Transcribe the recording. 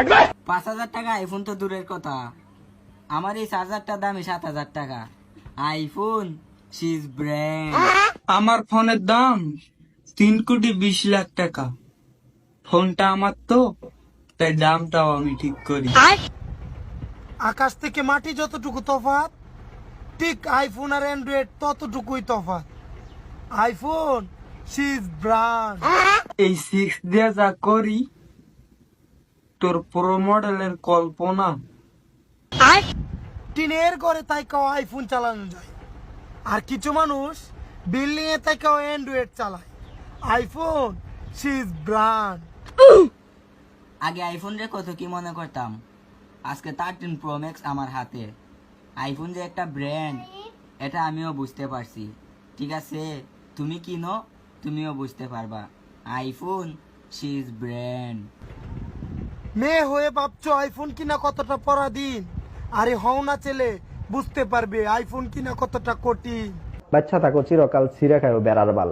5,000 টাকা আইফোন তো দূরের কথা, আমার এই চার্জারটার দামই 7,000 টাকা। আইফোন সিজ ব্র্যান্ড। আমার ফোনের দাম 3,20,00,000 টাকা। ফোনটা আমার তো, তাই দামটাও আমি ঠিক করি। আকাশ থেকে মাটি যতটুকু তফাৎ, ঠিক আইফোন আর অ্যান্ড্রয়েড ততটুকুই তফাৎ। আইফোন সিজ ব্র্যান্ড। এই 6 দিয়ে যা করি, তোর প্রো মডেলের কল্পনা। টিনের ঘরে তাই কেউ আইফোন চালানো যায়, আর কিছু মানুষ বিল্ডিং এ তাই কেউ অ্যান্ড্রয়েড চালায়। আইফোন সিজ ব্র্যান্ড। আগে আইফোন রে কত কি মনে করতাম, আজকে 13 প্রো ম্যাক্স আমার হাতে। আইফোন যে একটা ব্র্যান্ড, এটা আমিও বুঝতে পারছি। ঠিক আছে, তুমি কিনো, তুমিও বুঝতে পারবা। আইফোন সিজ ব্র্যান্ড। মেয়ে হয়ে ভাবছো আইফোন কিনা কতটা পরাধীন, আরে হও না ছেলে, বুঝতে পারবে আইফোন কিনা কতটা কঠিন। বাচ্চা থাকো চিরকাল ছিঁড়ে খাও বেড়ার বাল।